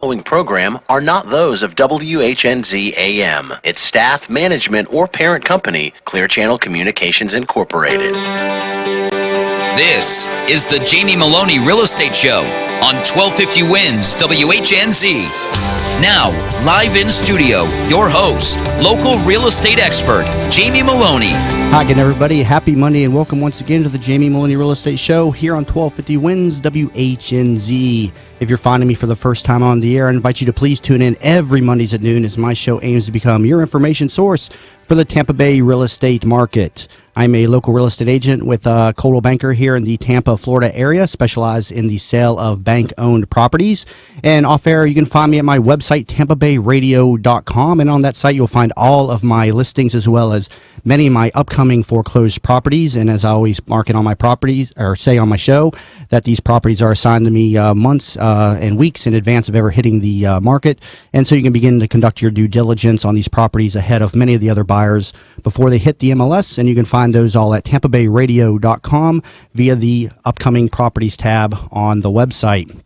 Following program are not those of WHNZ AM, its staff, management, or parent company, Clear Channel Communications Incorporated. This is the Jamie Meloni Real Estate Show on 1250 Wins WHNZ. Now, live in studio, your host, local real estate expert, Jamie Meloni. Hi again, everybody. Happy Monday and welcome once again to the Jamie Meloni Real Estate Show here on 1250 Wins WHNZ. If you're finding me for the first time on the air, I invite you to please tune in every Mondays at noon as my show aims to become your information source for the Tampa Bay real estate market. I'm a local real estate agent with Coldwell Banker here in the Tampa, Florida area, specialized in the sale of bank-owned properties. And off-air, you can find me at my website, tampabayradio.com. And on that site, you'll find all of my listings as well as many of my upcoming foreclosed properties. And as I always market on my properties, or say on my show, that these properties are assigned to me months and weeks in advance of ever hitting the market. And so you can begin to conduct your due diligence on these properties ahead of many of the other buyers before they hit the MLS. And you can find those all at tampabayradio.com via the upcoming properties tab on the website.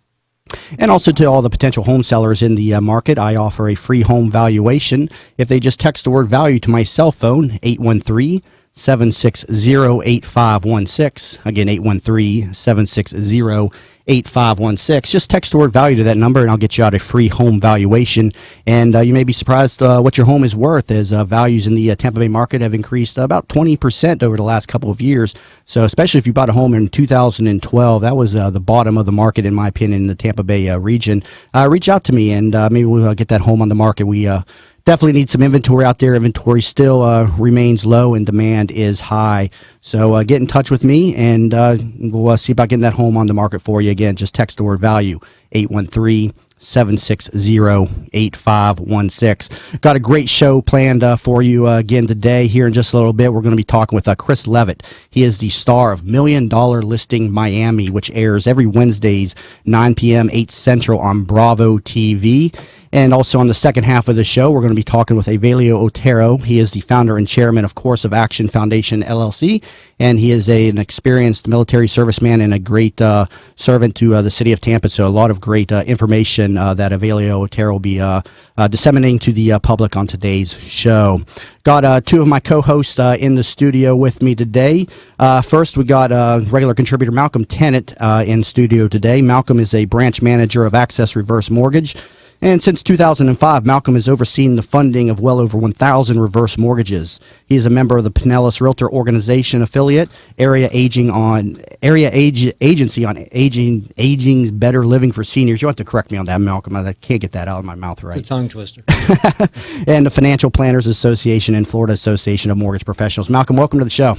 And also to all the potential home sellers in the market, I offer a free home valuation if they just text the word value to my cell phone, 813-760-8516. Again, 813-760-8516. Just text the word value to that number and I'll get you out a free home valuation. And you may be surprised what your home is worth, as values in the Tampa Bay market have increased about 20% over the last couple of years. So especially if you bought a home in 2012, that was the bottom of the market, in my opinion, in the Tampa Bay region. Reach out to me and maybe we'll get that home on the market. We definitely need some inventory out there. Inventory still remains low and demand is high. So get in touch with me and we'll see about getting that home on the market for you. Again, just text the word value, 813-760-8516. Got a great show planned for you again today. Here in just a little bit, we're going to be talking with Chris Leavitt. He is the star of $1 Million Listing Miami, which airs every Wednesdays, 9 p.m., 8 Central on Bravo TV. And also on the second half of the show, we're going to be talking with Evelio Otero. He is the founder and chairman, of course, of Action Foundation LLC, and he is an experienced military serviceman and a great servant to the city of Tampa. So a lot of great information that Evelio Otero will be disseminating to the public on today's show. Got two of my co-hosts in the studio with me today. First, we got regular contributor Malcolm Tennant in studio today. Malcolm is a branch manager of Access Reverse Mortgage. And since 2005, Malcolm has overseen the funding of well over 1,000 reverse mortgages. He is a member of the Pinellas Realtor Organization affiliate, Agency on Aging's Better Living for Seniors. You have to correct me on that, Malcolm. I can't get that out of my mouth right. It's a tongue twister. And the Financial Planners Association and Florida Association of Mortgage Professionals. Malcolm, welcome to the show.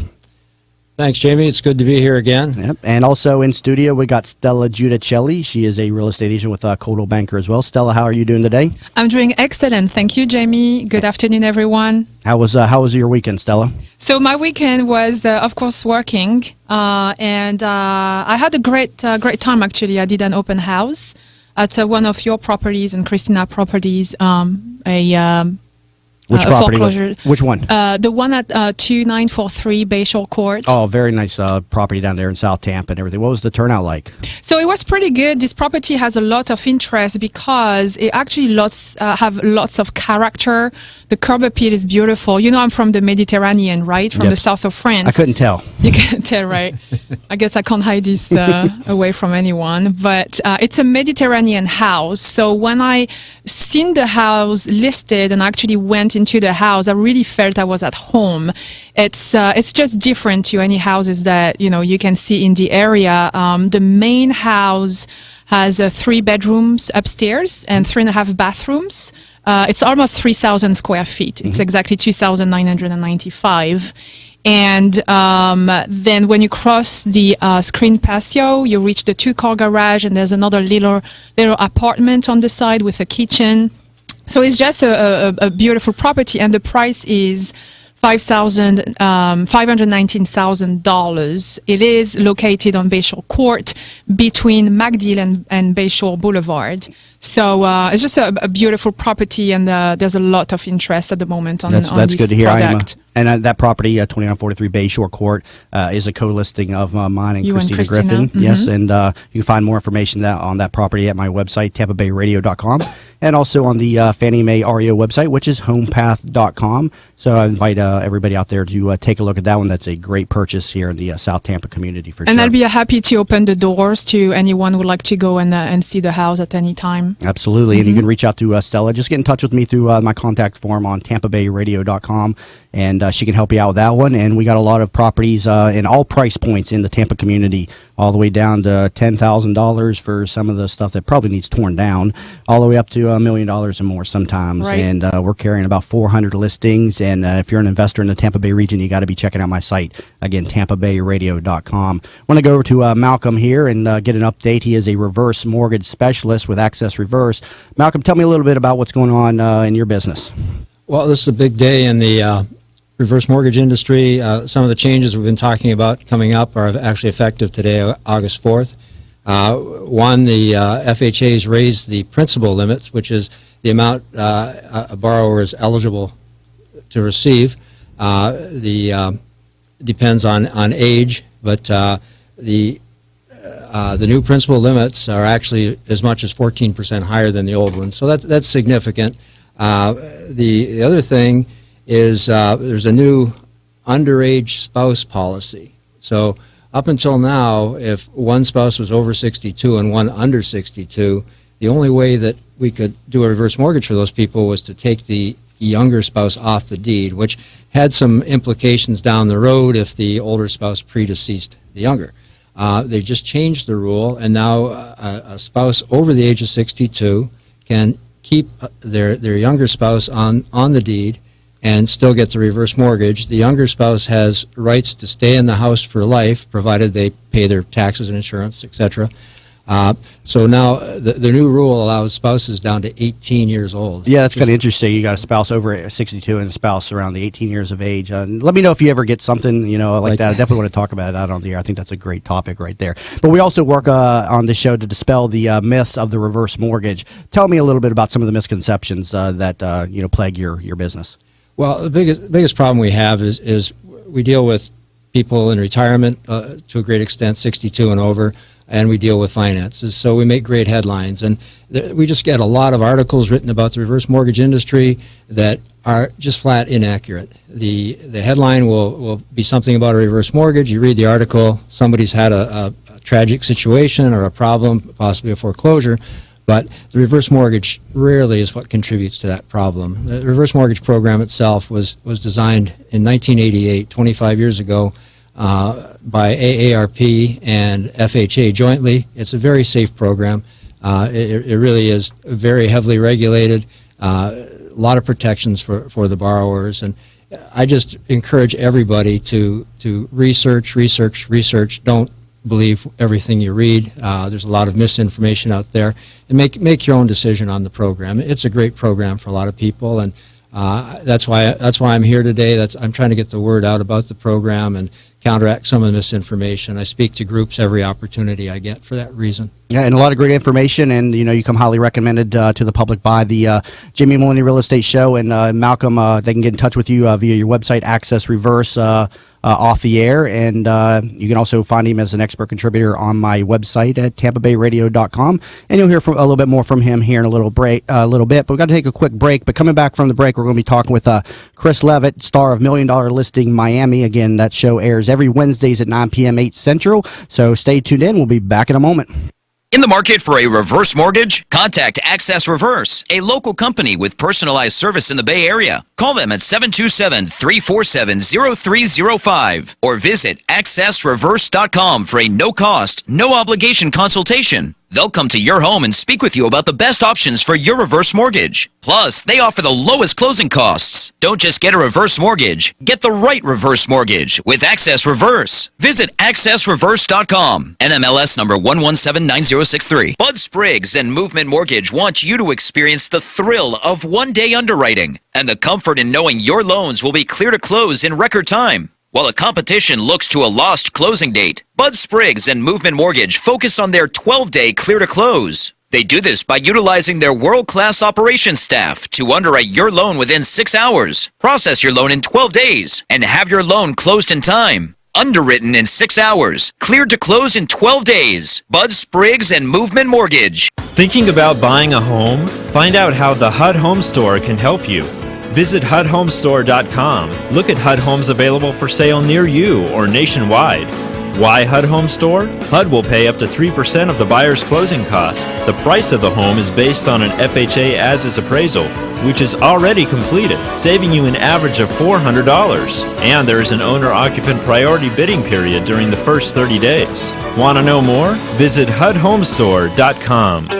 Thanks, Jamie. It's good to be here again. Yep. And also in studio, we got Stella Giudicelli. She is a real estate agent with Coldwell Banker as well. Stella, how are you doing today? I'm doing excellent. Thank you, Jamie. Good afternoon, everyone. How was your weekend, Stella? So my weekend was, of course, working, and I had a great time, actually. I did an open house at one of your properties and Christina Properties, Which property? Foreclosure. Which one? The one at 2943 Bayshore Court. Oh, very nice property down there in South Tampa and everything. What was the turnout like? So it was pretty good. This property has a lot of interest because it actually have lots of character. The curb appeal is beautiful. You know, I'm from the Mediterranean, right? From the south of France. I couldn't tell. You can't tell, right? I guess I can't hide this away from anyone. But it's a Mediterranean house. So when I seen the house listed and actually went into the house, I really felt I was at home. It's just different to any houses that you can see in the area. The main house has 3 bedrooms upstairs and 3.5 bathrooms. It's almost 3,000 square feet. It's exactly 2,995. And then when you cross the screen patio, you reach the 2-car garage, and there's another little apartment on the side with a kitchen. So it's just a beautiful property, and the price is $519,000. It is located on Bayshore Court between MacDill and Bayshore Boulevard. So it's just a beautiful property, and there's a lot of interest at the moment on that's this good to hear. product. And that property, 2943 Bayshore Court, is a co-listing of mine and You and Christina Christina. Griffin. Mhm. Yes, and you can find more information on that property at my website, tampabayradio.com, and also on the Fannie Mae REO website, which is homepath.com. So I invite everybody out there to take a look at that one. That's a great purchase here in the South Tampa community for sure. And I'll be happy to open the doors to anyone who would like to go and see the house at any time. Absolutely. And you can reach out to Stella. Just get in touch with me through my contact form on tampabayradio.com, and she can help you out with that one. And we got a lot of properties in all price points in the Tampa community, all the way down to $10,000 for some of the stuff that probably needs torn down, all the way up to $1 million and more sometimes. Right. And we're carrying about 400 listings. And if you're an investor in the Tampa Bay region, you got to be checking out my site. Again, tampabayradio.com. I want to go over to Malcolm here and get an update. He is a reverse mortgage specialist with Access Reverse. Malcolm, tell me a little bit about what's going on in your business. Well, this is a big day in the reverse mortgage industry. Some of the changes we've been talking about coming up are actually effective today, August 4th. One, the FHA's raised the principal limits, which is the amount a borrower is eligible to receive. Depends on age, but the new principal limits are actually as much as 14% higher than the old ones. So that's significant. The other thing is there's a new underage spouse policy. So up until now, if one spouse was over 62 and one under 62, the only way that we could do a reverse mortgage for those people was to take the younger spouse off the deed, which had some implications down the road if the older spouse predeceased the younger. They just changed the rule, and now a spouse over the age of 62 can keep their younger spouse on the deed and still get the reverse mortgage. The younger spouse has rights to stay in the house for life, provided they pay their taxes and insurance, etc. So now the new rule allows spouses down to 18 years old. Yeah, that's kind of interesting. You got a spouse over 62 and a spouse around the 18 years of age. Let me know if you ever get something, like that. I definitely want to talk about it out on the air. I think that's a great topic right there. But we also work on the show to dispel the myths of the reverse mortgage. Tell me a little bit about some of the misconceptions that plague your business. Well, the biggest problem we have is we deal with people in retirement to a great extent, 62 and over, and we deal with finances. So we make great headlines, and we just get a lot of articles written about the reverse mortgage industry that are just flat inaccurate. The headline will be something about a reverse mortgage. You read the article, somebody's had a tragic situation or a problem, possibly a foreclosure, but the reverse mortgage rarely is what contributes to that problem. The reverse mortgage program itself was designed in 1988, 25 years ago, by AARP and FHA jointly. It's a very safe program. It really is very heavily regulated, a lot of protections for the borrowers. And I just encourage everybody to research. Don't believe everything you read. There's a lot of misinformation out there, and make your own decision on the program. It's a great program for a lot of people, and that's why I'm here today. I'm trying to get the word out about the program and counteract some of the misinformation. I speak to groups every opportunity I get for that reason. Yeah, and a lot of great information, and you come highly recommended to the public by the Jamie Meloni Real Estate Show. And Malcolm, they can get in touch with you via your website, Access Reverse, off the air, and you can also find him as an expert contributor on my website at tampabayradio.com, and you'll hear a little bit more from him here in a little bit. But we've got to take a quick break. But coming back from the break, we're going to be talking with Chris Leavitt, star of $1 Million Listing Miami. Again, that show airs every Wednesdays at 9 p.m. 8 Central. So stay tuned in. We'll be back in a moment. In the market for a reverse mortgage? Contact Access Reverse, a local company with personalized service in the Bay Area. Call them at 727-347-0305 or visit accessreverse.com for a no-cost, no-obligation consultation. They'll come to your home and speak with you about the best options for your reverse mortgage. Plus, they offer the lowest closing costs. Don't just get a reverse mortgage. Get the right reverse mortgage with Access Reverse. Visit accessreverse.com. NMLS number 1179063. Bud Spriggs and Movement Mortgage want you to experience the thrill of one-day underwriting and the comfort in knowing your loans will be clear to close in record time. While the competition looks to a lost closing date, Bud Spriggs and Movement Mortgage focus on their 12-day clear to close. They do this by utilizing their world-class operations staff to underwrite your loan within 6 hours, process your loan in 12 days, and have your loan closed in time. Underwritten in 6 hours, cleared to close in 12 days. Bud Spriggs and Movement Mortgage. Thinking about buying a home? Find out how the HUD Home Store can help you. Visit HUDHomestore.com. Look at HUD homes available for sale near you or nationwide. Why HUD Home Store? HUD will pay up to 3% of the buyer's closing cost. The price of the home is based on an FHA as-is appraisal, which is already completed, saving you an average of $400. And there is an owner-occupant priority bidding period during the first 30 days. Want to know more? Visit HUDHomestore.com.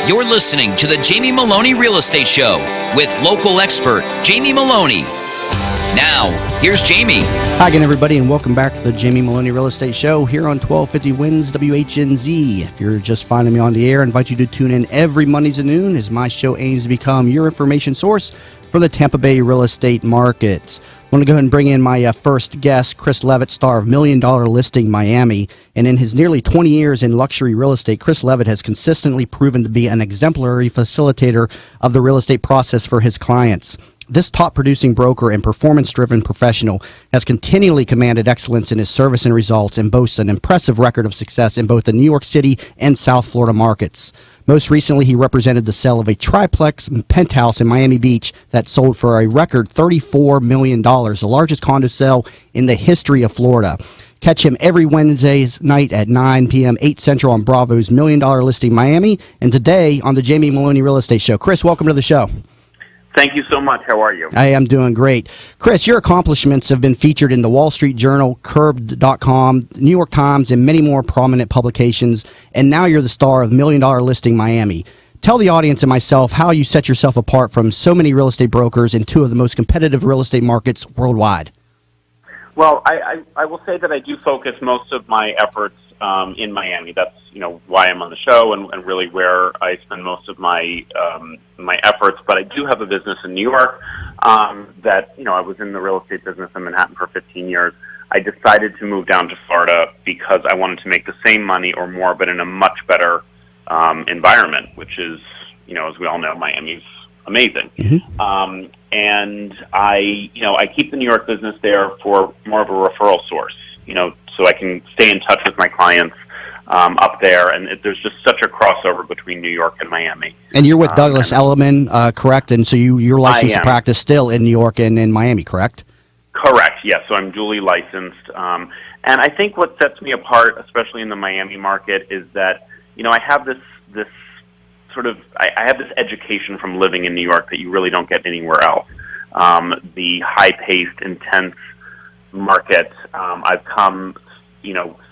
You're listening to the Jamie Meloni Real Estate Show with local expert Jamie Meloni. Now, here's Jamie. Hi again, everybody, and welcome back to the Jamie Meloni Real Estate Show here on 1250 Wins WHNZ. If you're just finding me on the air, I invite you to tune in every Mondays at noon as my show aims to become your information source for the Tampa Bay real estate markets. I want to go ahead and bring in my first guest, Chris Leavitt, star of $1 Million Listing Miami. And in his nearly 20 years in luxury real estate, Chris Leavitt has consistently proven to be an exemplary facilitator of the real estate process for his clients. This top-producing broker and performance-driven professional has continually commanded excellence in his service and results and boasts an impressive record of success in both the New York City and South Florida markets. Most recently, he represented the sale of a triplex penthouse in Miami Beach that sold for a record $34 million, the largest condo sale in the history of Florida. Catch him every Wednesday night at 9 p.m., 8 Central on Bravo's $1 Million Listing Miami, and today on the Jamie Meloni Real Estate Show. Chris, welcome to the show. Thank you so much. How are you? I am doing great. Chris, your accomplishments have been featured in the Wall Street Journal, Curbed.com, New York Times, and many more prominent publications, and now you're the star of $1 Million Listing Miami. Tell the audience and myself how you set yourself apart from so many real estate brokers in two of the most competitive real estate markets worldwide. Well, I will say that I do focus most of my efforts in Miami. That's why I'm on the show and really where I spend most of my my efforts. But I do have a business in New York that I was in the real estate business in Manhattan for 15 years. I decided to move down to Florida because I wanted to make the same money or more, but in a much better environment, which is as we all know, Miami's amazing. Mm-hmm. And I keep the New York business there for more of a referral source, so I can stay in touch with my clients up there. And there's just such a crossover between New York and Miami. And you're with Douglas Elliman, correct? And so you're licensed to practice still in New York and in Miami, correct? Correct, yes. So I'm duly licensed. And I think what sets me apart, especially in the Miami market, is that, I have this sort of, I have this education from living in New York that you really don't get anywhere else. The high-paced, intense market. I've come,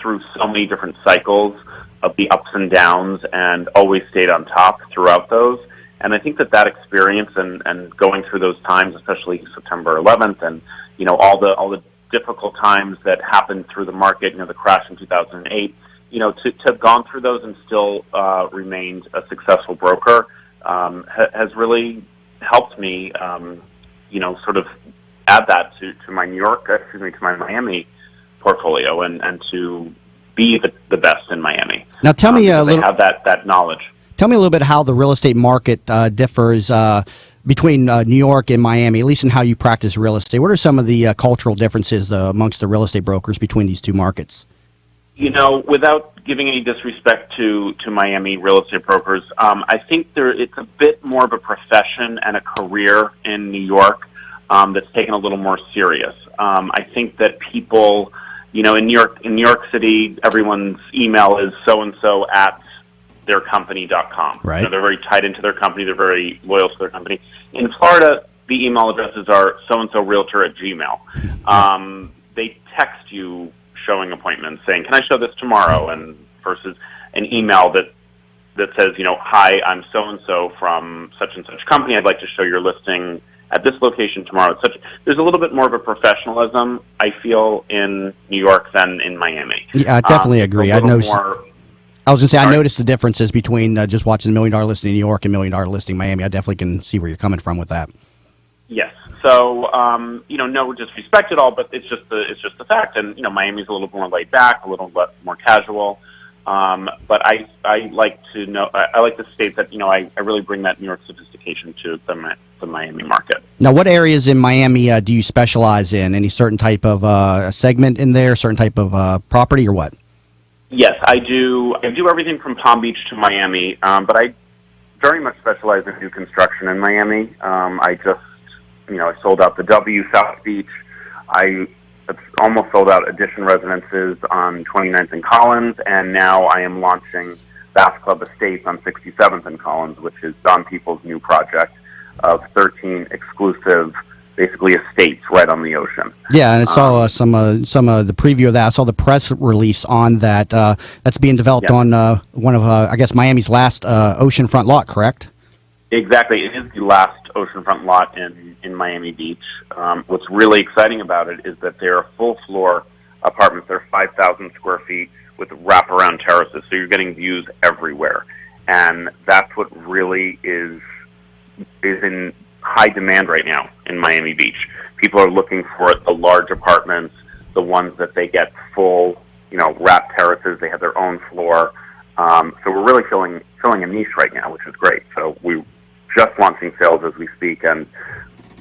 through so many different cycles of the ups and downs and always stayed on top throughout those. And I think that experience and going through those times, especially September 11th and, all the difficult times that happened through the market, the crash in 2008, to have gone through those and still remained a successful broker has really helped me, sort of add that to my to my Miami portfolio and to be the best in Miami. Now tell me a little. Have that knowledge. Tell me a little bit how the real estate market differs between New York and Miami, at least in how you practice real estate. What are some of the cultural differences amongst the real estate brokers between these two markets? Without giving any disrespect to Miami real estate brokers, I think it's a bit more of a profession and a career in New York that's taken a little more serious. I think that people, in New York City, everyone's email is so-and-so at theircompany.com. Right. They're very tied into their company. They're very loyal to their company. In Florida, the email addresses are so-and-so realtor at Gmail. They text you showing appointments saying, can I show this tomorrow? And versus an email that says, hi, I'm so-and-so from such and such company. I'd like to show your listing at this location tomorrow. There's a little bit more of a professionalism, I feel, in New York than in Miami. Yeah, I definitely agree. I was going to say, I noticed the differences between just watching the $1 Million listing in New York and $1 Million listing in Miami. I definitely can see where you're coming from with that. Yes. So, no disrespect at all, but it's just the fact. And, Miami's a little more laid back, a little more casual. But I like to state that, I really bring that New York sophistication to the Miami market. Now, what areas in Miami do you specialize in? Any certain type of segment in there, certain type of property, or what? Yes, I do. I do everything from Palm Beach to Miami, but I very much specialize in new construction in Miami. I sold out the W South Beach. I almost sold out Addition Residences on 29th and Collins, and now I am launching Bath Club Estates on 67th and Collins, which is Don Peoples' new project of 13 exclusive, basically estates right on the ocean. Yeah, and I saw some of the preview of that. I saw the press release on that. That's being developed on one of, I guess, Miami's last oceanfront lot, correct? Exactly. It is the last oceanfront lot in Miami Beach. What's really exciting about it is that they're full-floor apartments. They're 5,000 square feet with wraparound terraces, so you're getting views everywhere. And that's what really is in high demand right now in Miami Beach. People are looking for the large apartments, the ones that they get full, wrap terraces. They have their own floor. So we're really filling a niche right now, which is great. So we're just launching sales as we speak, and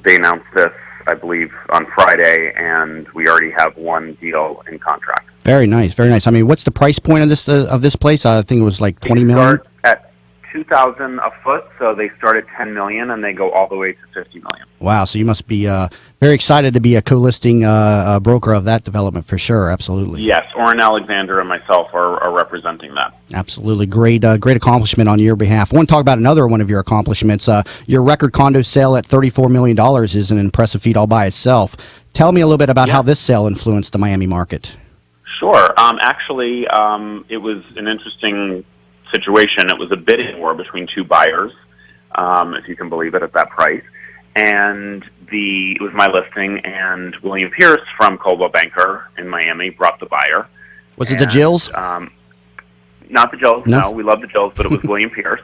they announced this, I believe, on Friday, and we already have one deal in contract. Very nice, very nice. I mean, what's the price point of this place? I think it was like $20 million. Start at $2,000 a foot, so they start at $10 million and they go all the way to $50 million. Wow, so you must be very excited to be a co-listing broker of that development for sure. Absolutely. Yes, Oren Alexander and myself are representing that. Absolutely. Great accomplishment on your behalf. I want to talk about another one of your accomplishments. Your record condo sale at $34 million is an impressive feat all by itself. Tell me a little bit about how this sale influenced the Miami market. Sure. Actually, it was an interesting situation. It was a bidding war between two buyers, if you can believe it, at that price. And it was my listing, and William Pierce from Coldwell Banker in Miami brought the buyer. Was it the Jills? Not the Jills. No, we love the Jills, but it was William Pierce.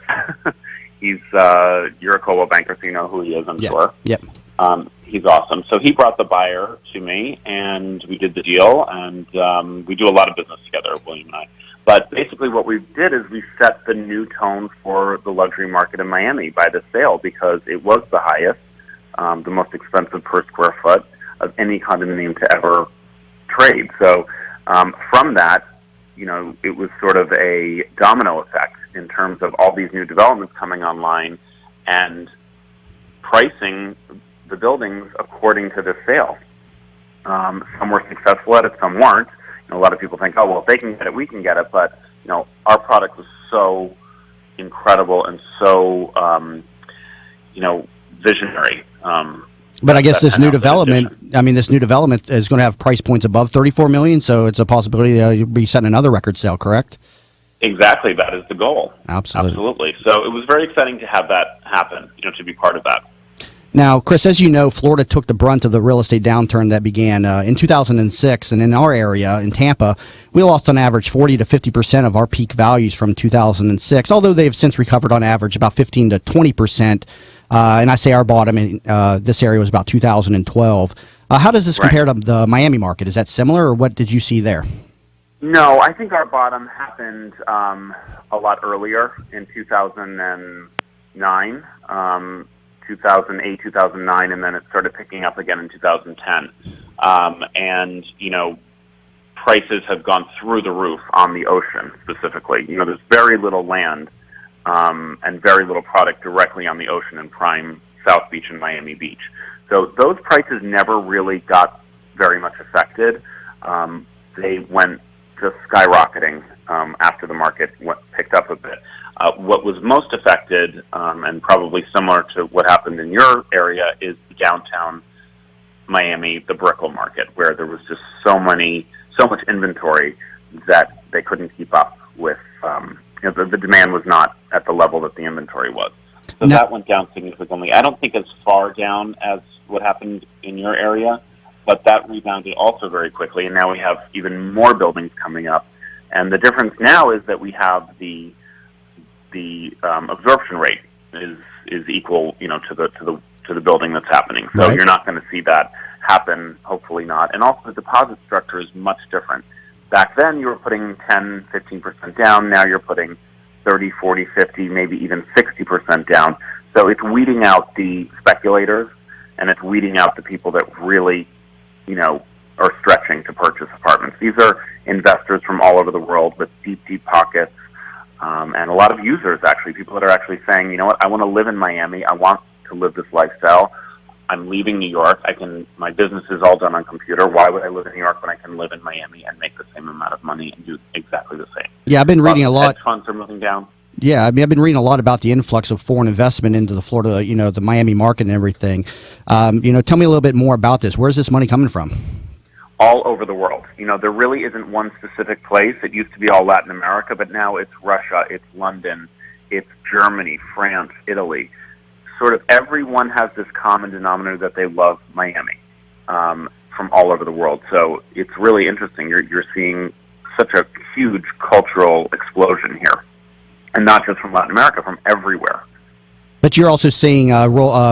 You're a Coldwell Banker, so you know who he is, I'm sure. Yep. He's awesome. So he brought the buyer to me, and we did the deal, and we do a lot of business together, William and I. But basically what we did is we set the new tone for the luxury market in Miami by the sale, because it was the highest, the most expensive per square foot of any condominium to ever trade. So from that, it was sort of a domino effect in terms of all these new developments coming online and pricing the buildings according to the sale. Some were successful at it, some weren't. A lot of people think, oh, well, if they can get it, we can get it. But, our product was so incredible and so, visionary. But I guess this new development is going to have price points above $34 million, so it's a possibility you'll be setting another record sale, correct? Exactly. That is the goal. Absolutely. So it was very exciting to have that happen, to be part of that. Now, Chris, as you know, Florida took the brunt of the real estate downturn that began in 2006, and in our area, in Tampa, we lost on average 40 to 50% of our peak values from 2006, although they have since recovered on average about 15 to 20%, and I say our bottom in this area was about 2012. How does this compare to the Miami market? Is that similar, or what did you see there? No, I think our bottom happened a lot earlier in 2009. 2008, 2009, and then it started picking up again in 2010. Prices have gone through the roof on the ocean specifically. There's very little land and very little product directly on the ocean in prime South Beach and Miami Beach. So those prices never really got very much affected. They went just skyrocketing after the market picked up a bit. What was most affected, and probably similar to what happened in your area, is the downtown Miami, the Brickell market, where there was just so much inventory that they couldn't keep up with the demand was not at the level that the inventory was. So Now, that went down significantly. I don't think as far down as what happened in your area, but that rebounded also very quickly, and now we have even more buildings coming up. And the difference now is that we have the absorption rate is equal, to the building that's happening. So Right. you're not going to see that happen. Hopefully not. And also the deposit structure is much different. Back then you were putting 10, 15% down. Now you're putting 30, 40, 50, maybe even 60% down. So it's weeding out the speculators, and it's weeding out the people that really, are stretching to purchase apartments. These are investors from all over the world with deep, deep pockets, and a lot of users, actually, people that are actually saying, you know what, I want to live in Miami. I want to live this lifestyle. I'm leaving New York. My business is all done on computer. Why would I live in New York when I can live in Miami and make the same amount of money and do exactly the same? Yeah, I've been reading a lot. Hedge funds are moving down. Yeah, I've been reading a lot about the influx of foreign investment into the Florida, the Miami market and everything. Tell me a little bit more about this. Where's this money coming from? All over the world. There really isn't one specific place. It used to be all Latin America, but now it's Russia, it's London, it's Germany, France, Italy. Sort of everyone has this common denominator that they love Miami from all over the world. So it's really interesting. You're seeing such a huge cultural explosion here. And not just from Latin America, from everywhere. But you're also seeing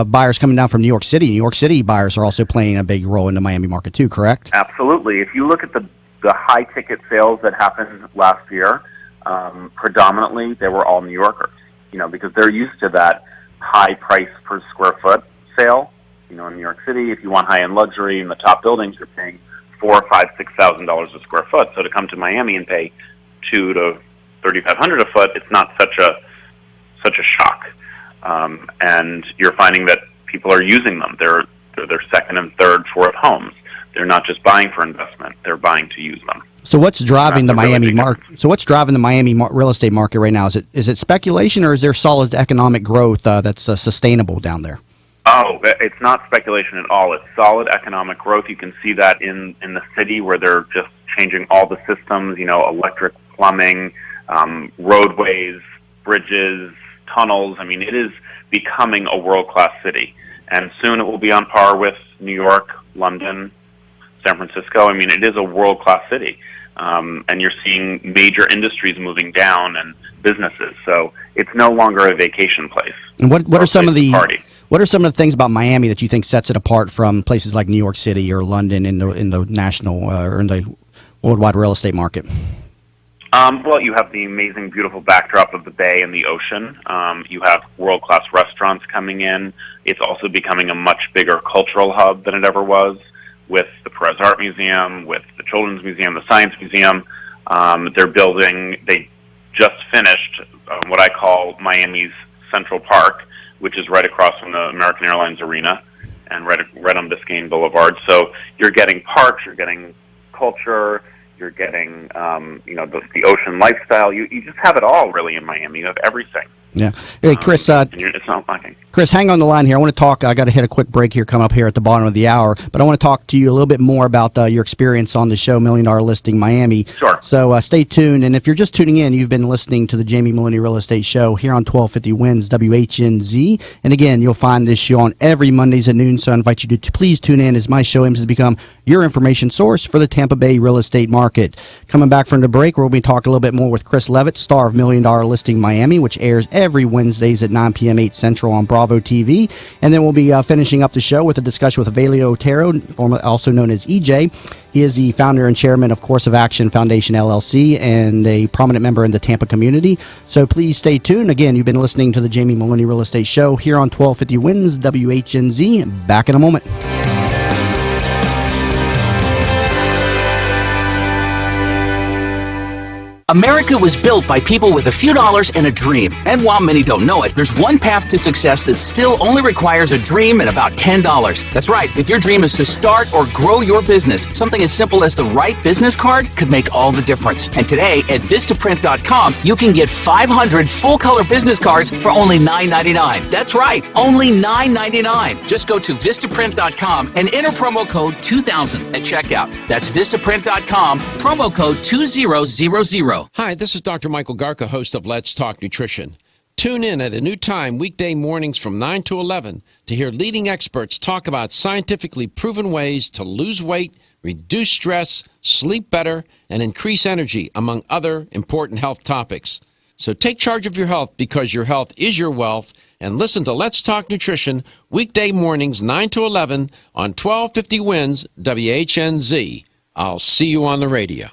buyers coming down from New York City. New York City buyers are also playing a big role in the Miami market too, correct? Absolutely. If you look at the high-ticket sales that happened last year, predominantly they were all New Yorkers, because they're used to that high price per square foot sale. In New York City, if you want high-end luxury in the top buildings, you're paying $4,000, $5,000, $6,000 a square foot. So to come to Miami and pay $2,000 to $3,500 a foot, it's not such a shock. And you're finding that people are using them. They're their second and third, fourth homes. They're not just buying for investment; they're buying to use them. So what's driving the Miami market? So what's driving the Miami real estate market right now? Is it speculation, or is there solid economic growth that's sustainable down there? Oh, it's not speculation at all. It's solid economic growth. You can see that in the city where they're just changing all the systems. Electric, plumbing, roadways, bridges, tunnels. I mean, it is becoming a world-class city, and soon it will be on par with New York, London, San Francisco. I mean, it is a world-class city, and you're seeing major industries moving down and businesses. So it's no longer a vacation place. And what are some of the things about Miami that you think sets it apart from places like New York City or London in the national or in the worldwide real estate market? Well, you have the amazing, beautiful backdrop of the bay and the ocean. You have world-class restaurants coming in. It's also becoming a much bigger cultural hub than it ever was, with the Perez Art Museum, with the Children's Museum, the Science Museum. They just finished what I call Miami's Central Park, which is right across from the American Airlines Arena and right on Biscayne Boulevard. So you're getting parks, you're getting culture, you're getting, the ocean lifestyle. You just have it all, really, in Miami. You have everything. Yeah. Hey, Chris. It's not lacking. Chris, hang on the line here. I want to talk. I got to hit a quick break here, come up here at the bottom of the hour. But I want to talk to you a little bit more about your experience on the show, $1 Million Listing Miami. Sure. So stay tuned. And if you're just tuning in, you've been listening to the Jamie Meloni Real Estate Show here on 1250 Wins WHNZ. And again, you'll find this show on every Mondays at noon. So I invite you to please tune in, as my show aims to become your information source for the Tampa Bay real estate market. Coming back from the break, we'll be talking a little bit more with Chris Leavitt, star of $1 Million Listing Miami, which airs every Wednesdays at 9 p.m. 8 Central on Bravo TV. And then we'll be finishing up the show with a discussion with Evelio Otero, also known as EJ. He is the founder and chairman, of course, of Action Foundation LLC and a prominent member in the Tampa community. So please stay tuned. Again, you've been listening to the Jamie Meloni Real Estate Show here on 1250 Wins WHNZ. Back in a moment. America was built by people with a few dollars and a dream. And while many don't know it, there's one path to success that still only requires a dream and about $10. That's right. If your dream is to start or grow your business, something as simple as the right business card could make all the difference. And today at Vistaprint.com, you can get 500 full-color business cards for only $9.99. That's right, only $9.99. Just go to Vistaprint.com and enter promo code 2000 at checkout. That's Vistaprint.com, promo code 2000. Studio. Hi, this is Dr. Michael Garca, host of Let's Talk Nutrition. Tune in at a new time weekday mornings from 9 to 11 to hear leading experts talk about scientifically proven ways to lose weight, reduce stress, sleep better, and increase energy, among other important health topics. So take charge of your health, because your health is your wealth, and listen to Let's Talk Nutrition weekday mornings 9 to 11 on 1250 Wins WHNZ. I'll see you on the radio.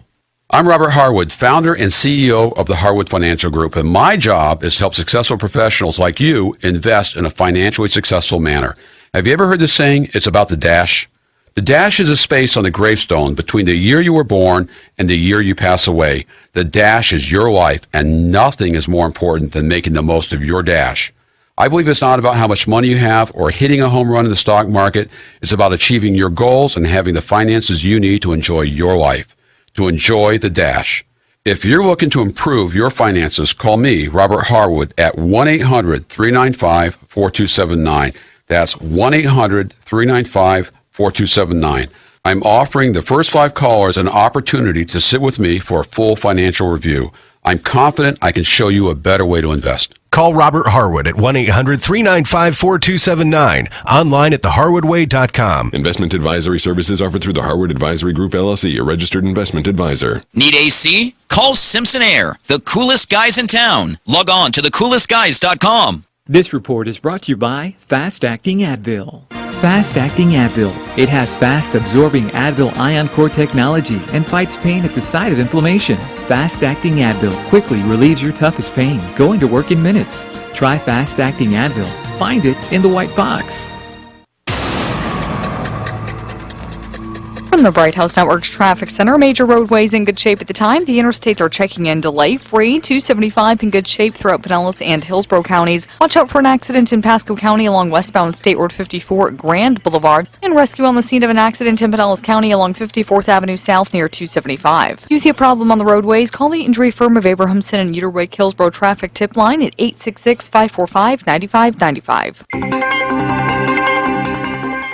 I'm Robert Harwood, founder and CEO of the Harwood Financial Group, and my job is to help successful professionals like you invest in a financially successful manner. Have you ever heard the saying, it's about the dash? The dash is a space on the gravestone between the year you were born and the year you pass away. The dash is your life, and nothing is more important than making the most of your dash. I believe it's not about how much money you have or hitting a home run in the stock market. It's about achieving your goals and having the finances you need to enjoy your life, to enjoy the dash. If you're looking to improve your finances, call me, Robert Harwood, at 1-800-395-4279. That's 1-800-395-4279. I'm offering the first 5 callers an opportunity to sit with me for a full financial review. I'm confident I can show you a better way to invest. Call Robert Harwood at 1-800-395-4279. Online at theharwoodway.com. Investment advisory services offered through the Harwood Advisory Group, LLC, a registered investment advisor. Need AC? Call Simpson Air, the coolest guys in town. Log on to thecoolestguys.com. This report is brought to you by Fast Acting Advil. Fast Acting Advil. It has fast absorbing Advil ion core technology and fights pain at the site of inflammation. Fast Acting Advil quickly relieves your toughest pain, going to work in minutes. Try Fast Acting Advil. Find it in the white box. From the Bright House Network's Traffic Center, major roadways in good shape at the time. The interstates are checking in delay-free. 275 in good shape throughout Pinellas and Hillsborough counties. Watch out for an accident in Pasco County along westbound State Road 54 at Grand Boulevard. And rescue on the scene of an accident in Pinellas County along 54th Avenue South near 275. If you see a problem on the roadways, call the injury firm of Abrahamson and Uterwick Hillsborough traffic tip line at 866-545-9595.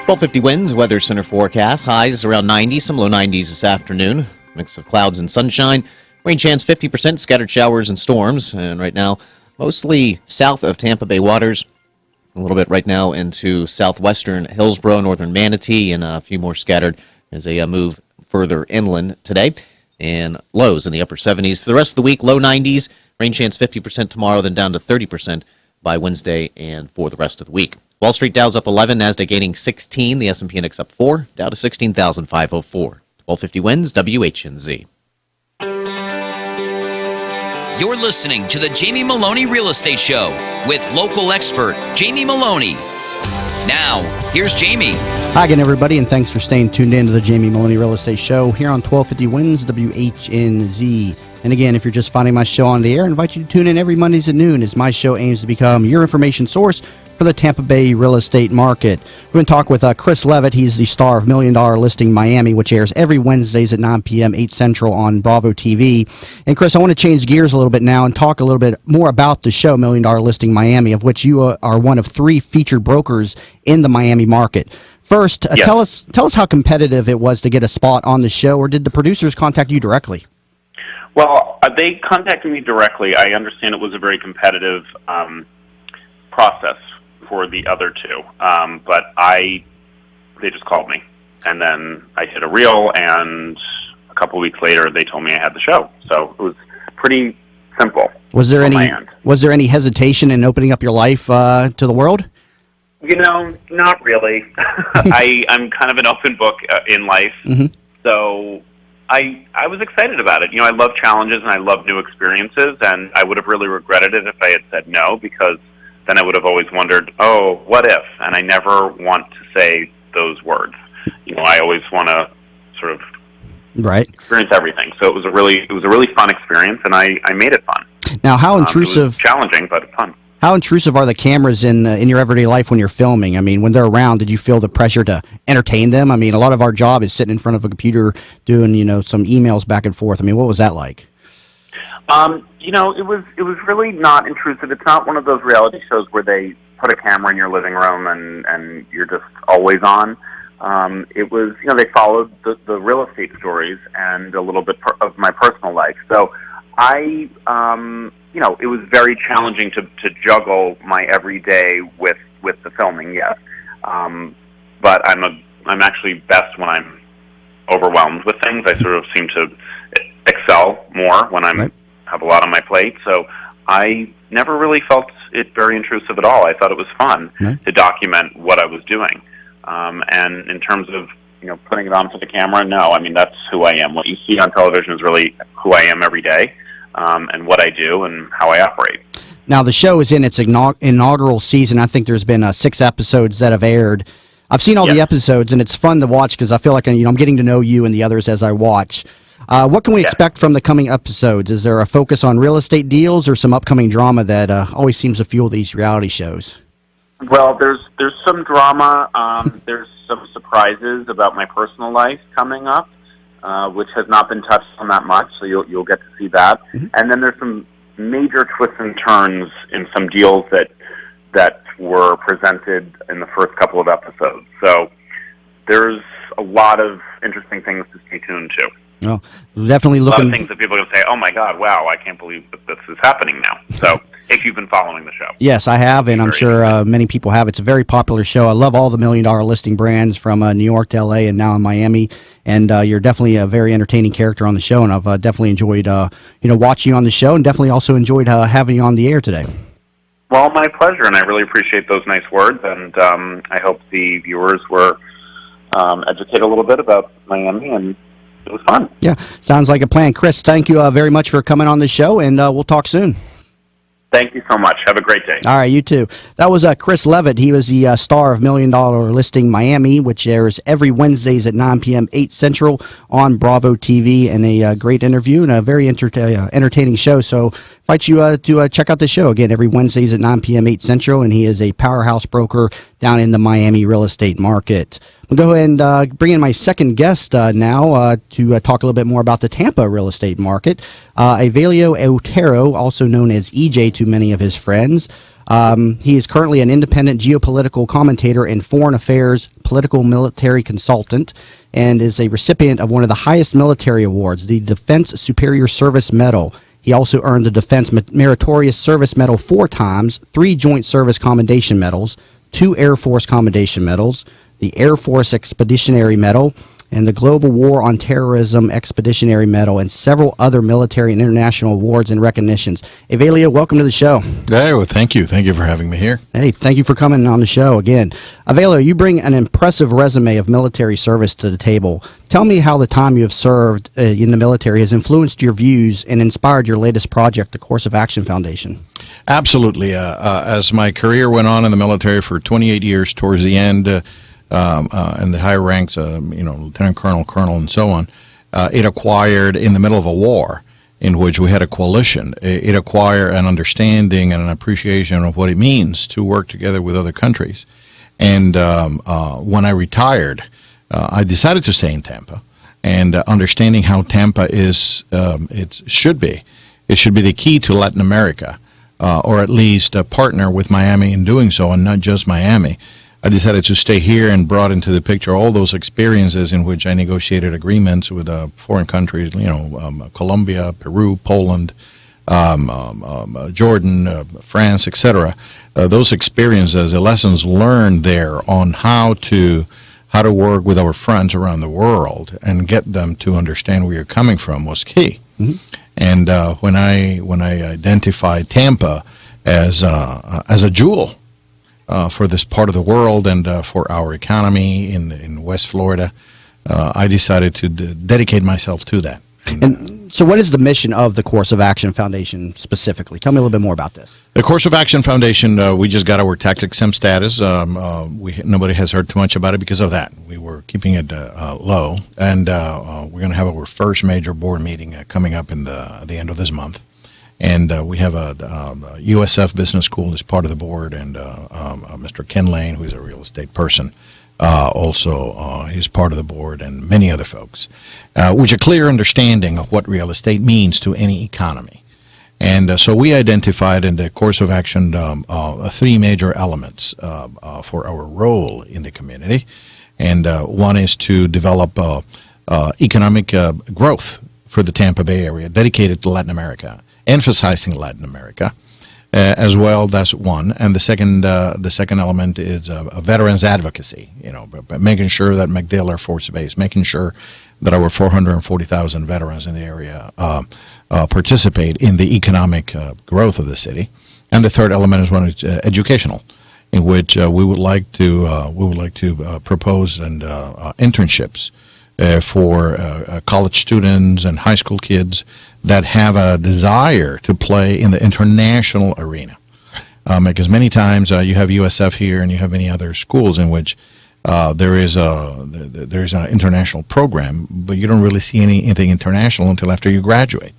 1250 winds, weather center forecast. Highs around 90, some low 90s this afternoon. Mix of clouds and sunshine. Rain chance 50%, scattered showers and storms. And right now, mostly south of Tampa Bay waters. A little bit right now into southwestern Hillsborough, northern Manatee, and a few more scattered as they move further inland today. And lows in the upper 70s. For the rest of the week, low 90s. Rain chance 50% tomorrow, then down to 30% by Wednesday and for the rest of the week. Wall Street Dow's up 11, Nasdaq gaining 16, the S&P Index up 4, Dow to 16,504. 1250 wins, WHNZ. You're listening to the Jamie Meloni Real Estate Show with local expert Jamie Meloni. Now, here's Jamie. Hi again, everybody, and thanks for staying tuned in to the Jamie Meloni Real Estate Show here on 1250 Wins WHNZ. And again, if you're just finding my show on the air, I invite you to tune in every Mondays at noon as my show aims to become your information source for the Tampa Bay real estate market. We're going to talk with Chris Leavitt. He's the star of $1 Million Listing Miami, which airs every Wednesdays at 9 p.m., 8 Central on Bravo TV. And Chris, I want to change gears a little bit now and talk a little bit more about the show $1 Million Listing Miami, of which you are one of 3 featured brokers in the Miami market. First, yes. Tell us how competitive it was to get a spot on the show, or did the producers contact you directly? Well, they contacted me directly. I understand it was a very competitive process for the other 2, but they just called me, and then I did a reel, and a couple weeks later they told me I had the show. So it was pretty simple. Was there any hesitation in opening up your life to the world? You know, not really. I'm kind of an open book in life, so I was excited about it. You know, I love challenges and I love new experiences, and I would have really regretted it if I had said no, because then I would have always wondered, oh, what if? And I never want to say those words. You know, I always want to sort of experience everything. So it was a really fun experience, and I made it fun. Now, how intrusive? It was challenging, but fun. How intrusive are the cameras in your everyday life when you're filming? I mean, when they're around, did you feel the pressure to entertain them? I mean, a lot of our job is sitting in front of a computer doing, some emails back and forth. I mean, what was that like? You know, it was really not intrusive. It's not one of those reality shows where they put a camera in your living room and you're just always on. It was, they followed the real estate stories and a little bit of my personal life. So it was very challenging to juggle my everyday with the filming, yes. But I'm actually best when I'm overwhelmed with things. I sort of seem to excel more when have a lot on my plate. So I never really felt it very intrusive at all. I thought it was fun to document what I was doing. And in terms of putting it onto the camera, no. I mean, that's who I am. What you see on television is really who I am every day, and what I do and how I operate. Now, the show is in its inaugural season. I think there's been 6 episodes that have aired. I've seen all the episodes, and it's fun to watch because I feel like I'm getting to know you and the others as I watch. What can we expect from the coming episodes? Is there a focus on real estate deals or some upcoming drama that always seems to fuel these reality shows? Well, there's some drama. There's some surprises about my personal life coming up, which has not been touched on that much, so you'll get to see that. And then there's some major twists and turns in some deals that were presented in the first couple of episodes. So there's a lot of interesting things to stay tuned to. Well, definitely looking. A lot of things that people are going to say, "Oh my God, wow! I can't believe that this is happening now." So, if you've been following the show, yes, I have, and I'm sure many people have. It's a very popular show. I love all the $1 Million Listing brands from New York to LA and now in Miami. And you're definitely a very entertaining character on the show, and I've definitely enjoyed watching you on the show, and definitely also enjoyed having you on the air today. Well, my pleasure, and I really appreciate those nice words, and I hope the viewers were educated a little bit about Miami, and it was fun. Yeah, sounds like a plan. Chris, thank you very much for coming on the show, and we'll talk soon. Thank you so much. Have a great day. All right, you too. That was Chris Leavitt. He was the star of $1 Million Listing Miami, which airs every Wednesdays at 9 p.m., 8 Central on Bravo TV, and a great interview and a very entertaining show. So invite you to check out the show again every Wednesdays at 9 p.m., 8 Central, and he is a powerhouse broker down in the Miami real estate market. We'll go ahead and bring in my second guest now to talk a little bit more about the Tampa real estate market. Evelio Otero, also known as EJ to many of his friends. He is currently an independent geopolitical commentator and foreign affairs political military consultant and is a recipient of one of the highest military awards, the Defense Superior Service Medal. He also earned the Defense Meritorious Service Medal 4 times, 3 Joint Service Commendation Medals, 2 Air Force Commendation Medals, the Air Force Expeditionary Medal, and the Global War on Terrorism Expeditionary Medal, and several other military and international awards and recognitions. Evelio, welcome to the show. Hey, well, thank you. Thank you for having me here. Hey, thank you for coming on the show again. Evelio, you bring an impressive resume of military service to the table. Tell me how the time you have served in the military has influenced your views and inspired your latest project, the Course of Action Foundation. Absolutely. As my career went on in the military for 28 years, towards the end, and the higher ranks, lieutenant colonel, and so on, it acquired, in the middle of a war in which we had a coalition, it acquired an understanding and an appreciation of what it means to work together with other countries. And when I retired, I decided to stay in Tampa, and understanding how Tampa is, it should be the key to Latin America, or at least a partner with Miami in doing so, and not just Miami. I decided to stay here and brought into the picture all those experiences in which I negotiated agreements with foreign countries, Colombia, Peru, Poland, Jordan, France, etc. Those experiences, the lessons learned there on how to work with our friends around the world and get them to understand where you're coming from was key. Mm-hmm. And when I identified Tampa as a jewel for this part of the world and for our economy in West Florida, I decided to dedicate myself to that. And so what is the mission of the Course of Action Foundation specifically? Tell me a little bit more about this. The Course of Action Foundation, we just got our tax-exempt status. Nobody has heard too much about it because of that. We were keeping it low, and we're going to have our first major board meeting coming up in the end of this month. And we have a USF Business School as part of the board, and Mr. Ken Lane, who is a real estate person, also he's part of the board, and many other folks, with a clear understanding of what real estate means to any economy. And so we identified in the Course of Action 3 major elements for our role in the community. And one is to develop economic growth for the Tampa Bay area dedicated to Latin America, emphasizing Latin America as well. That's one. And the second element is a veterans advocacy, making sure that MacDill Air Force Base, making sure that our 440,000 veterans in the area participate in the economic growth of the city. And the third element is one is educational, in which we would like to propose and internships for college students and high school kids that have a desire to play in the international arena. Because many times you have USF here and you have many other schools in which there is an international program, but you don't really see anything international until after you graduate.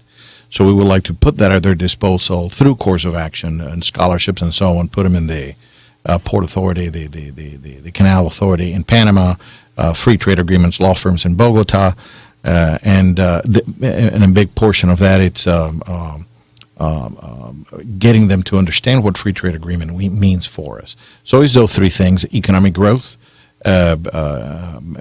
So we would like to put that at their disposal through course of action and scholarships and so on, put them in the Port Authority, the Canal Authority in Panama, free trade agreements, law firms in Bogota, and a big portion of that, it's getting them to understand what free trade agreement means for us. So it's those three things: economic growth,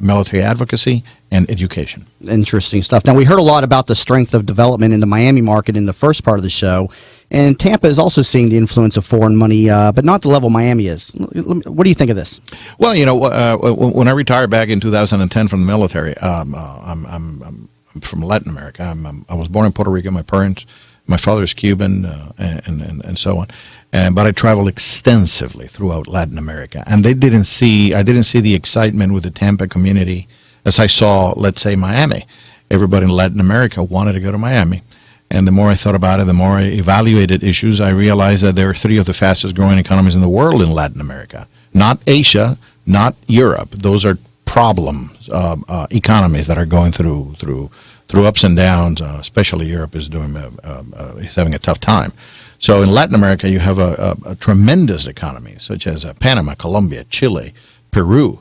military advocacy, and education. Interesting stuff. Now, we heard a lot about the strength of development in the Miami market in the first part of the show, and Tampa is also seeing the influence of foreign money, but not the level Miami is. What do you think of this? Well, when I retired back in 2010 from the military, I'm from Latin America. I was born in Puerto Rico. My father is Cuban, and so on. But I traveled extensively throughout Latin America, and I didn't see the excitement with the Tampa community as I saw, let's say, Miami. Everybody in Latin America wanted to go to Miami. And the more I thought about it, the more I evaluated issues, I realized that there are three of the fastest growing economies in the world in Latin America. Not Asia, not Europe. Those are problem economies that are going through ups and downs. Especially Europe is having a tough time. So in Latin America, you have a tremendous economy, such as Panama, Colombia, Chile, Peru.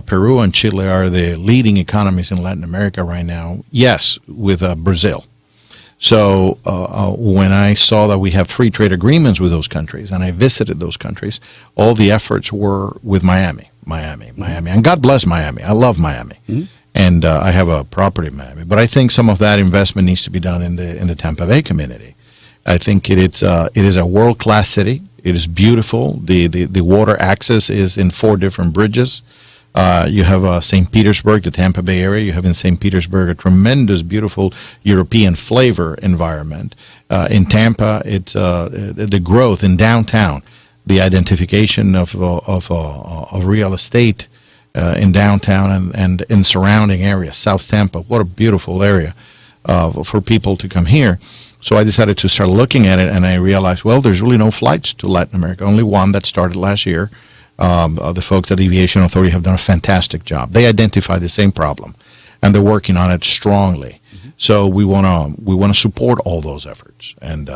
Peru and Chile are the leading economies in Latin America right now. Yes, with Brazil. So when I saw that we have free trade agreements with those countries, and I visited those countries, all the efforts were with Miami. And God bless Miami. I love Miami. Mm-hmm. And I have a property in Miami. But I think some of that investment needs to be done in the Tampa Bay community. I think it is a world-class city. It is beautiful. The water access is in 4 different bridges. You have St. Petersburg, the Tampa Bay area. You have in St. Petersburg a tremendous, beautiful European flavor environment. In Tampa, it's the growth in downtown, the identification of real estate in downtown and in surrounding areas. South Tampa, what a beautiful area for people to come here. So I decided to start looking at it, and I realized, well, there's really no flights to Latin America. Only one that started last year. The folks at the Aviation Authority have done a fantastic job. They identify the same problem, and they're working on it strongly. Mm-hmm. So we want to support all those efforts and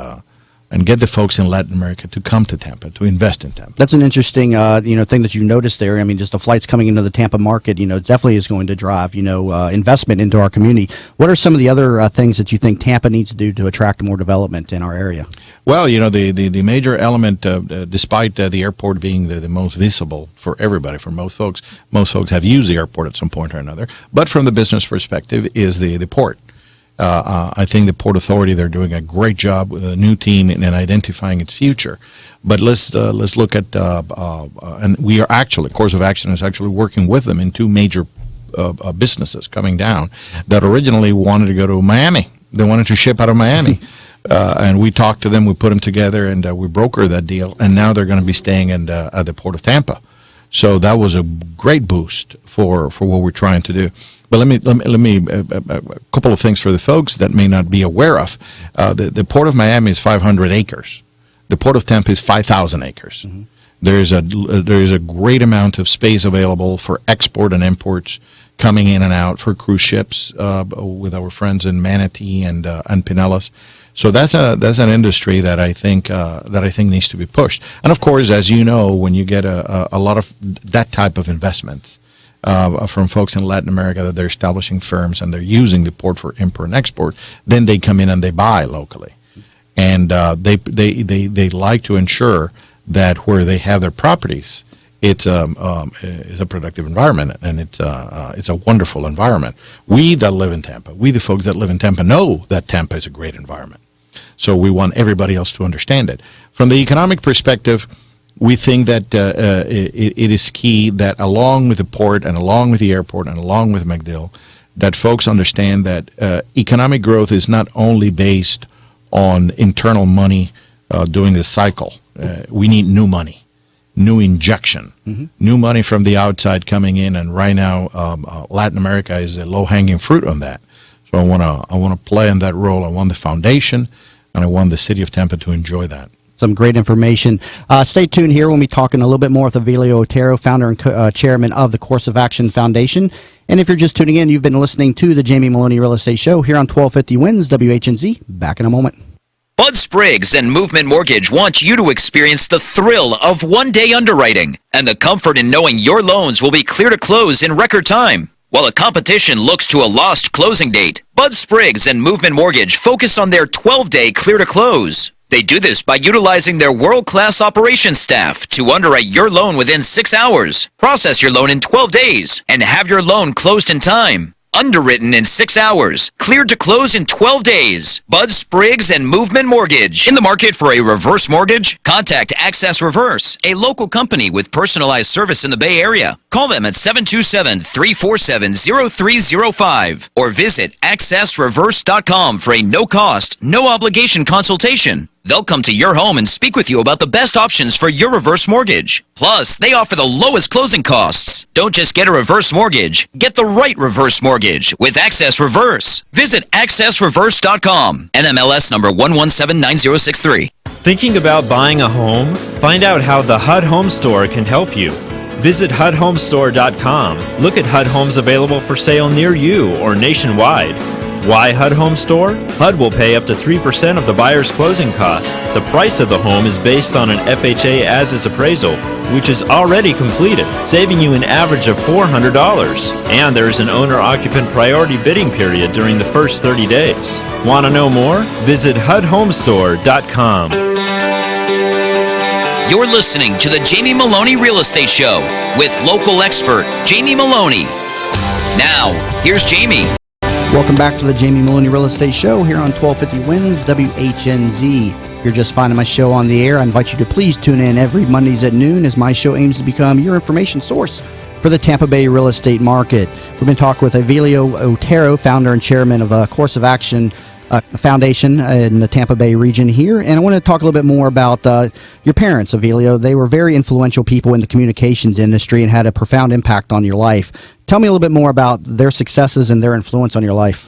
get the folks in Latin America to come to Tampa, to invest in Tampa. That's an interesting thing that you noticed there. I mean, just the flights coming into the Tampa market, definitely is going to drive investment into our community. What are some of the other things that you think Tampa needs to do to attract more development in our area? Well, the major element, despite the airport being the most visible for everybody, for most folks have used the airport at some point or another. But from the business perspective, is the port. I think the Port Authority, they're doing a great job with a new team in identifying its future. But let's look at and we are actually, Course of Action is actually working with them in 2 major businesses coming down that originally wanted to go to Miami. They wanted to ship out of Miami. And we talked to them, we put them together, and we brokered that deal. And now they're going to be staying at the Port of Tampa. So that was a great boost for what we're trying to do. But let me a couple of things for the folks that may not be aware of. The Port of Miami is 500 acres. The Port of Tampa is 5,000 acres. Mm-hmm. There is a great amount of space available for export and imports coming in and out for cruise ships with our friends in Manatee and Pinellas. So that's an industry that I think needs to be pushed. And of course, as you know, when you get a lot of that type of investments from folks in Latin America, that they're establishing firms and they're using the port for import and export, then they come in and they buy locally, and they like to ensure that where they have their properties it's a productive environment, and it's a wonderful environment. We that live in Tampa, we the folks that live in Tampa, know that Tampa is a great environment. So we want everybody else to understand it. From the economic perspective, we think that it is key that along with the port and along with the airport and along with MacDill, that folks understand that economic growth is not only based on internal money during this cycle. We need new money, new injection, new money from the outside coming in, and right now Latin America is a low-hanging fruit on that. So I want to play in that role. I want the foundation, and I want the city of Tampa to enjoy that. Some great information. Stay tuned here when we're talking a little bit more with Evelio Otero, founder and chairman of the Course of Action Foundation. And if you're just tuning in, you've been listening to the Jamie Meloni Real Estate Show here on 1250 Wins WHNZ. Back in a moment. Bud Spriggs and Movement Mortgage want you to experience the thrill of one-day underwriting and the comfort in knowing your loans will be clear to close in record time. While the competition looks to a lost closing date, Bud Spriggs and Movement Mortgage focus on their 12-day clear to close. They do this by utilizing their world-class operations staff to underwrite your loan within 6 hours, process your loan in 12 days, and have your loan closed in time. Underwritten in 6 hours, cleared to close in 12 days. Bud Spriggs and Movement Mortgage. In the market for a reverse mortgage? Contact Access Reverse, a local company with personalized service in the Bay Area. Call them at 727-347-0305 or visit accessreverse.com for a no-cost, no-obligation consultation. They'll come to your home and speak with you about the best options for your reverse mortgage. Plus, they offer the lowest closing costs. Don't just get a reverse mortgage. Get the right reverse mortgage with Access Reverse. Visit accessreverse.com. NMLS number 1179063. Thinking about buying a home? Find out how the HUD Home Store can help you. Visit HUDHomestore.com. Look at HUD homes available for sale near you or nationwide. Why HUD Home Store? HUD will pay up to 3% of the buyer's closing cost. The price of the home is based on an FHA as-is appraisal, which is already completed, saving you an average of $400. And there is an owner-occupant priority bidding period during the first 30 days. Want to know more? Visit HUDHomestore.com. You're listening to the Jamie Meloni Real Estate Show with local expert Jamie Meloni. Now, here's Jamie. Welcome back to the Jamie Meloni Real Estate Show here on 1250 Wins WHNZ. If you're just finding my show on the air, I invite you to please tune in every Mondays at noon as my show aims to become your information source for the Tampa Bay real estate market. We've been talking with Evelio Otero, founder and chairman of Course of Action Foundation in the Tampa Bay region here. And I want to talk a little bit more about your parents, Evelio. They were very influential people in the communications industry and had a profound impact on your life. Tell me a little bit more about their successes and their influence on your life.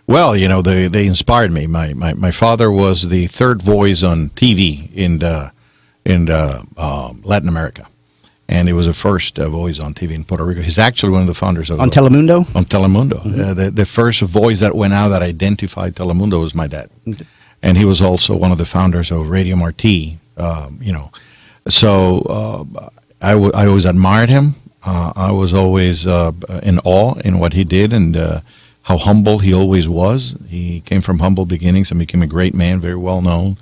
Well, you know, they inspired me. My father was the third voice on TV in Latin America. And he was the first voice on TV in Puerto Rico. He's actually one of the founders of... On Telemundo? On Telemundo. The first voice that went out that identified Telemundo was my dad. And he was also one of the founders of Radio Marti, you know. So I always admired him. I was always in awe in what he did and how humble he always was. He came from humble beginnings and became a great man, very well known,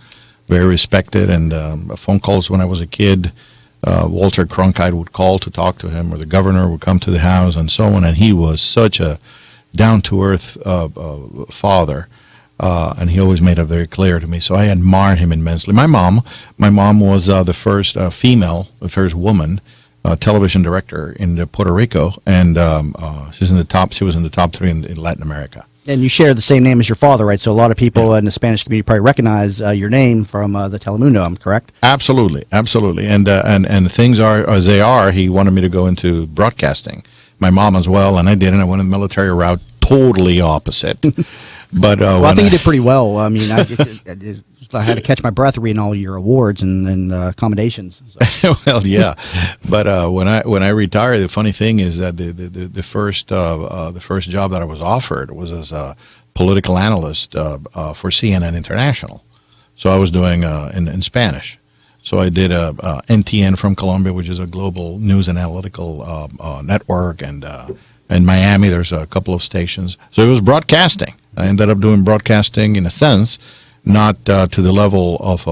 very respected. And phone calls when I was a kid... Walter Cronkite would call to talk to him, or the governor would come to the house, and so on. And he was such a down-to-earth father, and he always made it very clear to me. So I admired him immensely. My mom was the first female, the first woman television director in Puerto Rico, and she was in the top 3 in Latin America. And you share the same name as your father, right? So a lot of people in the Spanish community probably recognize your name from the Telemundo, I'm correct? Absolutely. And things are as they are. He wanted me to go into broadcasting. My mom as well, and I didn't. I went in the military route, totally opposite. But well, I think you did pretty well. I mean, I had to catch my breath reading all your awards and accommodations. So. Well, yeah, but when I retired, the funny thing is that the first job that I was offered was as a political analyst for CNN International. So I was doing in Spanish. So I did NTN from Colombia, which is a global news and analytical network, and in Miami there's a couple of stations. So it was broadcasting. I ended up doing broadcasting in a sense. Not to the level of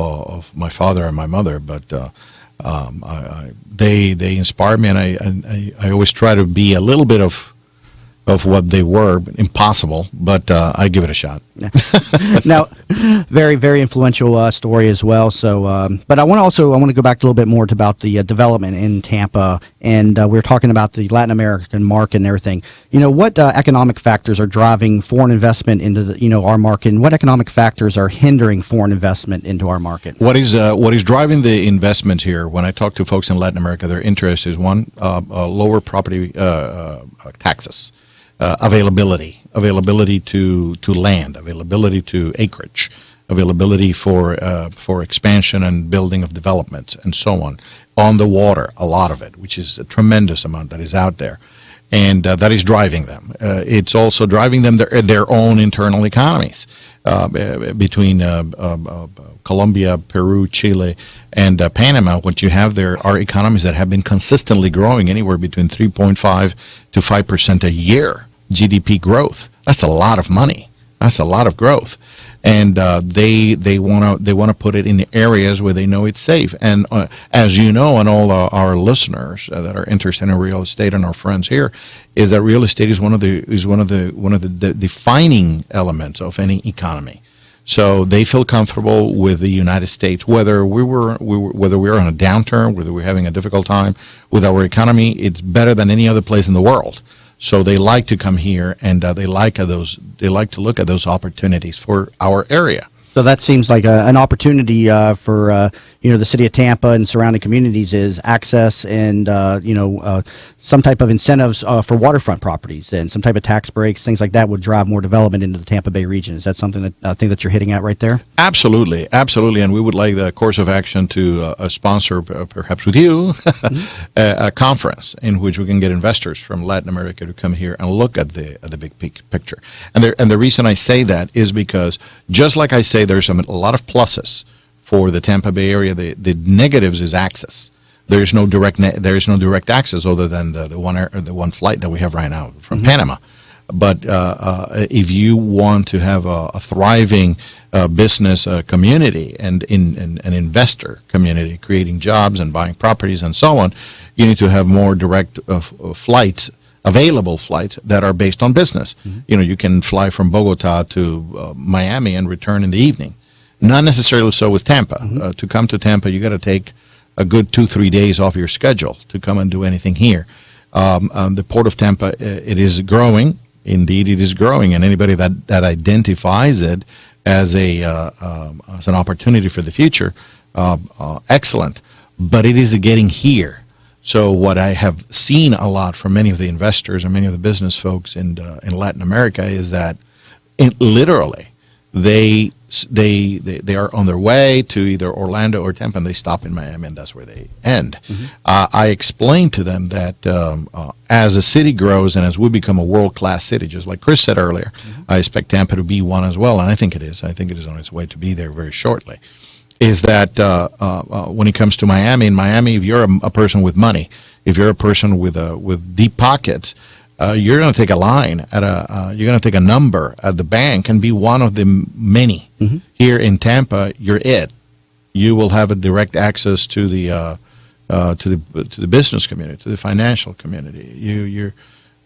my father and my mother, but They inspire me, and I always try to be a little bit of what they were. Impossible, but I give it a shot. Now, very, very influential story as well. So, but I want to go back a little bit more to about the development in Tampa, and we were talking about the Latin American market and everything. What economic factors are driving foreign investment into our market, and what economic factors are hindering foreign investment into our market? What is driving the investment here? When I talk to folks in Latin America, their interest is one, lower property taxes. Availability to land, availability to acreage, availability for expansion and building of developments, and so on the water, a lot of it, which is a tremendous amount that is out there, and that is driving them. It's also driving them their own internal economies between Colombia, Peru, Chile, and Panama. What you have there are economies that have been consistently growing anywhere between 3.5 to 5% a year GDP growth. That's a lot of money. That's a lot of growth, and they want to put it in the areas where they know it's safe. And as you know, and all our listeners that are interested in real estate and our friends here, is that real estate is one of the defining elements of any economy. So they feel comfortable with the United States, whether we're on a downturn, whether we're having a difficult time with our economy. It's better than any other place in the world. So they like to come here, and they like to look at those opportunities for our area. So that seems like an opportunity for the city of Tampa and surrounding communities is access and some type of incentives for waterfront properties and some type of tax breaks, things like that would drive more development into the Tampa Bay region. Is that something that I think that you're hitting at right there? Absolutely, and we would like the course of action to sponsor, perhaps with you, a conference in which we can get investors from Latin America to come here and look at the big picture. And the reason I say that is because, just like I say, there's a lot of pluses for the Tampa Bay area. The negatives is access. There is no direct access other than the one flight that we have right now from Panama. But if you want to have a thriving business community and an investor community, creating jobs and buying properties and so on, you need to have more direct flights. Available flights that are based on business. You can fly from Bogota to Miami and return in the evening. Not necessarily so with Tampa. To come to Tampa, you got to take a good 2-3 days off your schedule to come and do anything here. The Port of Tampa, it is growing. Indeed, it is growing, and anybody that identifies it as an opportunity for the future, excellent. But it is getting here. So what I have seen a lot from many of the investors and many of the business folks in Latin America is that literally they are on their way to either Orlando or Tampa, and they stop in Miami, and that's where they end. I explained to them that as a city grows and as we become a world-class city, just like Chris said earlier, I expect Tampa to be one as well, and I think it is. I think it is on its way to be there very shortly. Is that when it comes to Miami, if you're a person with money, if you're a person with deep pockets, you're going to take a line you're going to take a number at the bank and be one of the many. Here in Tampa, you're it. You will have a direct access to the business community, to the financial community. You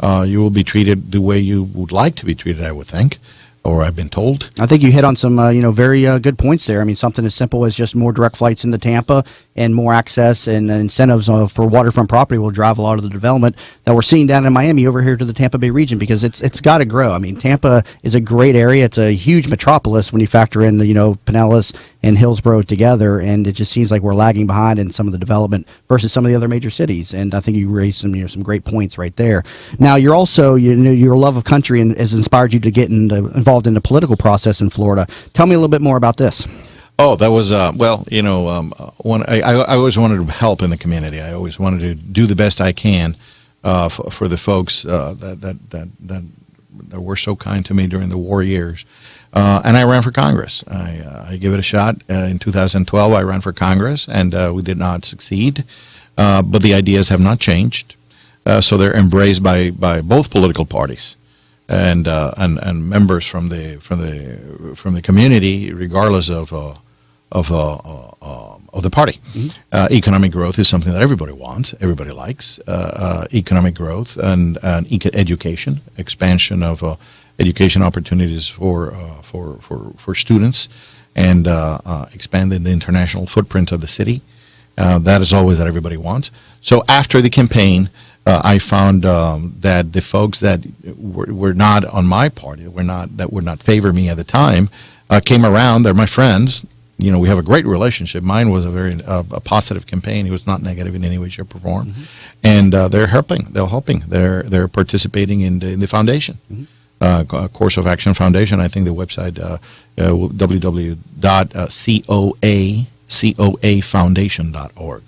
will be treated the way you would like to be treated, I would think. Or I've been told. I think you hit on some, very good points there. I mean, something as simple as just more direct flights into Tampa and more access and incentives for waterfront property will drive a lot of the development that we're seeing down in Miami over here to the Tampa Bay region, because it's got to grow. I mean, Tampa is a great area. It's a huge metropolis when you factor in, Pinellas and Hillsborough together, and it just seems like we're lagging behind in some of the development versus some of the other major cities. And I think you raised some great points right there. Now, you're also, your love of country has inspired you to get involved in the political process in Florida. Tell me a little bit more about this. Oh, that was I always wanted to help in the community. I always wanted to do the best I can for the folks that were so kind to me during the war years. And I ran for Congress. I gave it a shot. In 2012, I ran for Congress, and we did not succeed. But the ideas have not changed. So they're embraced by both political parties and members from the community, regardless of the party. Economic growth is something that everybody wants, everybody likes. Economic growth and education, expansion of education opportunities for students, and expanding the international footprint of the city. That is always that everybody wants. So after the campaign, I found that the folks that were not on my party, that would not favor me at the time, came around. They're my friends. You know, we have a great relationship. Mine was a very a positive campaign. It was not negative in any way, shape, or form. And they're helping. They're participating in the foundation. Course of Action Foundation. I think the website www.coafoundation.org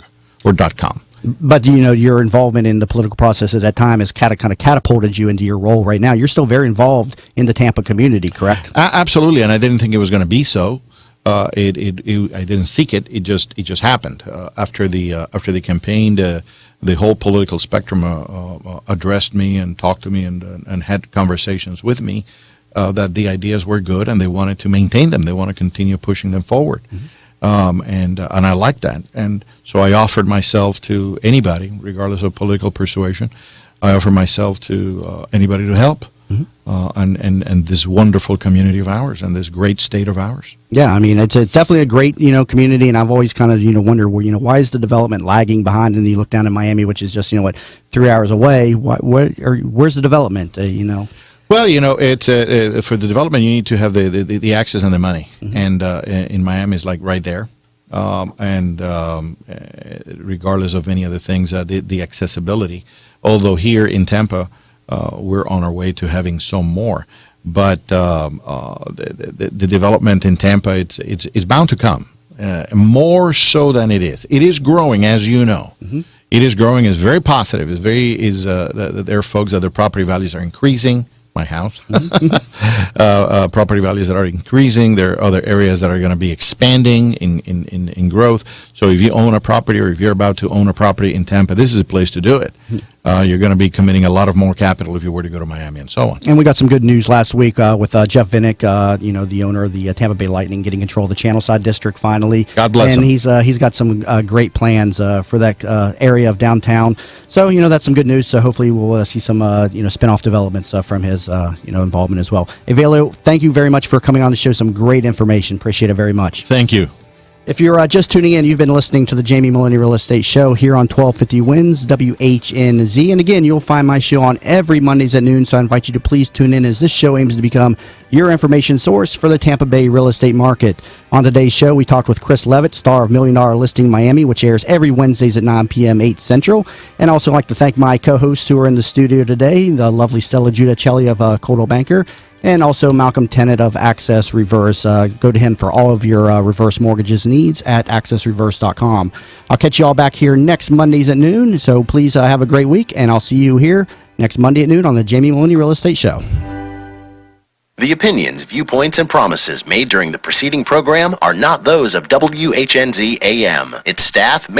or .com. But, you know, your involvement in the political process at that time has kind of catapulted you into your role right now. You're still very involved in the Tampa community, correct? Absolutely, and I didn't think it was going to be so. I didn't seek it. It just happened. After the campaign, the whole political spectrum addressed me and talked to me and had conversations with me that the ideas were good and they wanted to maintain them. They want to continue pushing them forward. And I like that. And so I offered myself to anybody, regardless of political persuasion. I offer myself to anybody to help. And this wonderful community of ours and this great state of ours. Yeah, I mean, it's definitely a great, community, and I've always kind of, wondered, why is the development lagging behind? And you look down in Miami, which is just, 3 hours away. Where's the development, Well, it's for the development, you need to have the access and the money. And in Miami, it's like right there. Regardless of any other things, the accessibility. Although here in Tampa, we're on our way to having some more. But the development in Tampa, it's bound to come, more so than it is. It is growing, as you know. It is growing. It's very positive. There are folks that their property values are increasing. My house, property values that are increasing. There are other areas that are going to be expanding in growth. So if you own a property or if you're about to own a property in Tampa, this is a place to do it. You're going to be committing a lot of more capital if you were to go to Miami and so on. And we got some good news last week with Jeff Vinnick, the owner of the Tampa Bay Lightning, getting control of the Channelside District finally. God bless him. And he's got some great plans for that area of downtown. So, that's some good news. So hopefully we'll see some, spin-off developments from his, involvement as well. Evelio, thank you very much for coming on to show some great information. Appreciate it very much. Thank you. If you're just tuning in, you've been listening to the Jamie Meloni Real Estate Show here on 1250 Wins WHNZ. And again, you'll find my show on every Mondays at noon, so I invite you to please tune in as this show aims to become your information source for the Tampa Bay real estate market. On today's show, we talked with Chris Leavitt, star of $1 Million Listing Miami, which airs every Wednesdays at 9 p.m., 8 Central. And also like to thank my co-hosts who are in the studio today, the lovely Stella Giudicelli of Coldwell Banker, and also Malcolm Tennant of Access Reverse. Go to him for all of your reverse mortgages needs at accessreverse.com. I'll catch you all back here next Mondays at noon, so please have a great week, and I'll see you here next Monday at noon on the Jamie Meloni Real Estate Show. The opinions, viewpoints, and promises made during the preceding program are not those of WHNZ AM, its staff,